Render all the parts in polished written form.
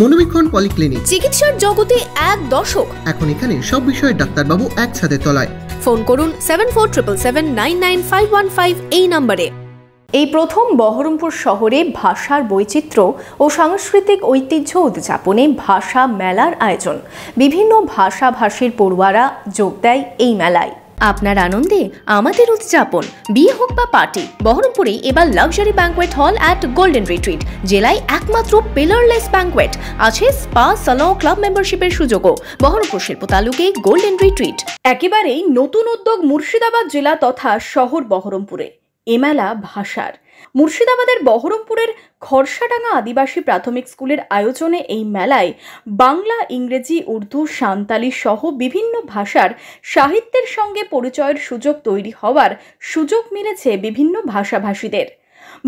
মনোবীক্ষণ polyclinic, চিকিৎসার জগতে এক দশক। এখন এখানে সব বিষয়ে ডাক্তারবাবু একসাথে তলায়। ফোন করুন 7477999515 এই নম্বরে। এই প্রথম বহরমপুর শহরে ভাষার বৈচিত্র্য ও সাংস্কৃতিক ঐতিহ্য উদযাপনে ভাষা মেলার আয়োজন। বিভিন্ন ভাষাভাষীর পড়ুয়ারা যোগ দেয় এই মেলায়। আপনার আনন্দে আমাদের উদযাপন। বিয়ে হোক বা পার্টি, বহরমপুরে এবার luxury banquet hall at golden retreat. জেলায় একমাত্র পিলারলেস ব্যাংকোয়েট, আছে স্পা, সালন, ক্লাব মেম্বারশিপের সুযোগও। বহরমপুর শিল্প তালুকে গোল্ডেন রিট্রিট। একেবারেই নতুন উদ্যোগ মুর্শিদাবাদ জেলা তথা শহর বহরমপুরে। এ মেলা ভাষার। মুর্শিদাবাদের বহরমপুরের খরসাডাঙ্গা আদিবাসী প্রাথমিক স্কুলের আয়োজনে এই মেলায় বাংলা, ইংরেজি, উর্দু, সাঁওতালি সহ বিভিন্ন ভাষার সাহিত্যের সঙ্গে পরিচয়ের সুযোগ তৈরি হওয়ার সুযোগ মিলেছে বিভিন্ন ভাষাভাষীদের।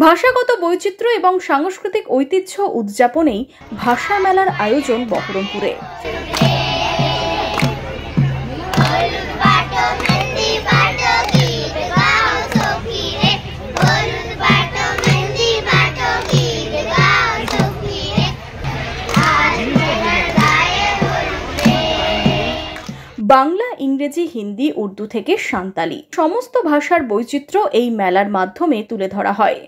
ভাষাগত বৈচিত্র্য এবং সাংস্কৃতিক ঐতিহ্য উদযাপনেই ভাষা মেলার আয়োজন বহরমপুরে। বাংলা, ইংরেজি, হিন্দি, উর্দু থেকে সাঁওতালি সমস্ত ভাষার বৈচিত্র্য এই মেলার মাধ্যমে তুলে ধরা হয়।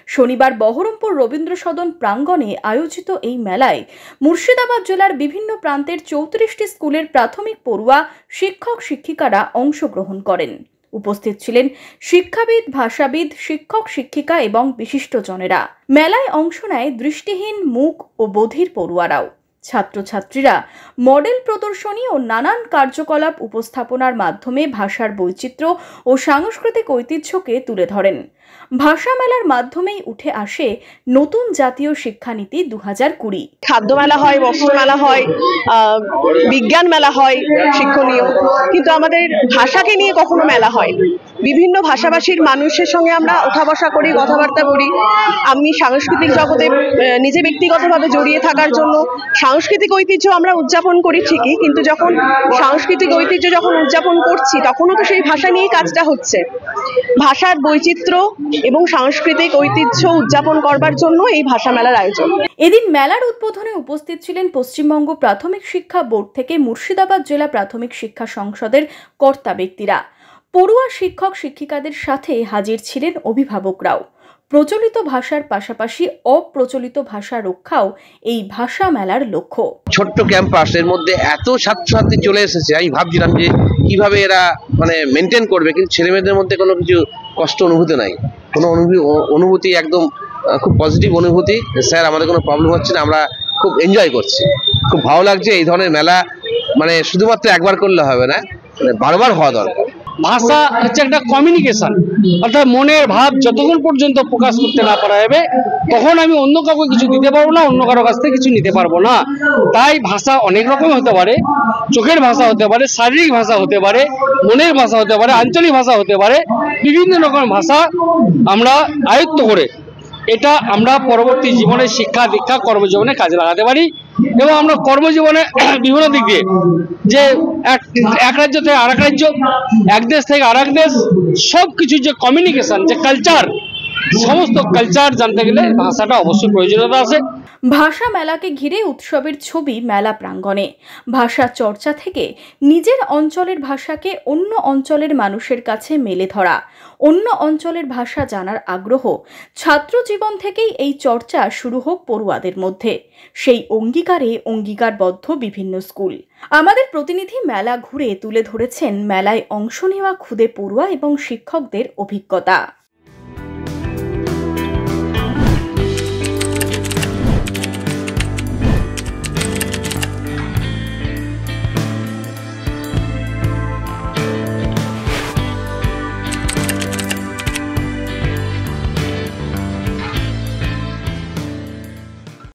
শনিবার বহরমপুর রবীন্দ্র সদন প্রাঙ্গণে আয়োজিত এই মেলায় মুর্শিদাবাদ জেলার বিভিন্ন প্রান্তের 34টি স্কুলের প্রাথমিক পড়ুয়া, শিক্ষক শিক্ষিকারা অংশগ্রহণ করেন। উপস্থিত ছিলেন শিক্ষাবিদ, ভাষাবিদ, শিক্ষক শিক্ষিকা এবং বিশিষ্টজনেরা। মেলায় অংশ নেয় দৃষ্টিহীন, মূক ও বধির পড়ুয়ারাও। ছাত্রছাত্রীরা মডেল প্রদর্শনী ও নানান কার্যকলাপ উপস্থাপনার মাধ্যমে ভাষার বৈচিত্র্য ও সাংস্কৃতিক ঐতিহ্যকে তুলে ধরেন। ভাষা মেলার মাধ্যমেই উঠে আসে নতুন জাতীয় শিক্ষানীতি 2020। খাদ্য মেলা হয়, বস্ত্র মেলা হয়, বিজ্ঞান মেলা হয় শিক্ষণীয়, কিন্তু আমাদের ভাষাকে নিয়ে কখনো মেলা হয়। বিভিন্ন ভাষাভাষীর মানুষের সঙ্গে আমরা ওঠা বসা করি, কথাবার্তা বলি। আমি সাংস্কৃতিক জগতে নিজে ব্যক্তিগতভাবে জড়িয়ে থাকার জন্য সাংস্কৃতিক ঐতিহ্য আমরা উদযাপন করি ঠিকই, কিন্তু যখন সাংস্কৃতিক ঐতিহ্য যখন উদযাপন করছি তখনও তো সেই ভাষা নিয়ে কাজটা হচ্ছে। ভাষার বৈচিত্র্য এবং সাংস্কৃতিক ঐতিহ্য উদযাপন করবার জন্য এই ভাষা মেলার আয়োজন। এদিন মেলার উদ্বোধনে উপস্থিত ছিলেন পশ্চিমবঙ্গ প্রাথমিক শিক্ষা বোর্ড থেকে মুর্শিদাবাদ জেলা প্রাথমিক শিক্ষা সংসদের কর্তা ব্যক্তিরা। পড়ুয়া শিক্ষক শিক্ষিকাদের সাথে হাজির ছিলেন অভিভাবকরাও। প্রচলিত ভাষার পাশাপাশি অপ্রচলিত ভাষা রক্ষাও এই ভাষা মেলার লক্ষ্য। ছোট্ট ক্যাম্পাস, এর মধ্যে এত ছাত্রছাত্রী চলে এসেছে, আমি ভাবছিলাম যে কিভাবে এরা মেনটেন করবে, কিন্তু ছেলে মেয়েদের মধ্যে কোনো কিছু কষ্ট অনুভূতি নাই, কোনো অনুভূতি একদম খুব পজিটিভ অনুভূতি। স্যার, আমাদের কোনো প্রবলেম হচ্ছে না, আমরা খুব এনজয় করছি, খুব ভালো লাগছে। এই ধরনের মেলা শুধুমাত্র একবার করলে হবে না, বারবার হওয়া দরকার। ভাষা হচ্ছে একটা কমিউনিকেশন, অর্থাৎ মনের ভাব যতক্ষণ পর্যন্ত প্রকাশ করতে না পারা যাবে তখন আমি অন্য কাউকে কিছু দিতে পারবো না, অন্য কারো কাছ থেকে কিছু নিতে পারবো না। তাই ভাষা অনেক রকম হতে পারে, চোখের ভাষা হতে পারে, শারীরিক ভাষা হতে পারে, মনের ভাষা হতে পারে, আঞ্চলিক ভাষা হতে পারে। বিভিন্ন রকমের ভাষা আমরা আয়ত্ত করে এটা আমরা পরবর্তী জীবনে শিক্ষা দীক্ষা কর্মজীবনে কাজে লাগাতে পারি। এবং আমরা কর্মজীবনে বিভিন্ন দিক দিয়ে যে এক রাজ্য থেকে আরেক রাজ্য, এক দেশ থেকে আরেক দেশ, সব কিছুর যে কমিউনিকেশন, যে কালচার, সমস্ত কালচার জানতে গেলে ভাষাটা অবশ্যই প্রয়োজনীয়তা আছে। ভাষা মেলাকে ঘিরে উৎসবের ছবি মেলা প্রাঙ্গণে। ভাষা চর্চা থেকে নিজের অঞ্চলের ভাষাকে অন্য অঞ্চলের মানুষের কাছে মেলে ধরা, অন্য অঞ্চলের ভাষা জানার আগ্রহ। ছাত্র জীবন থেকেই এই চর্চা শুরু হোক পড়ুয়াদের মধ্যে, সেই অঙ্গীকারে অঙ্গীকারবদ্ধ বিভিন্ন স্কুল। আমাদের প্রতিনিধি মেলা ঘুরে তুলে ধরেছেন মেলায় অংশ নেওয়া ক্ষুদে পড়ুয়া এবং শিক্ষকদের অভিজ্ঞতা।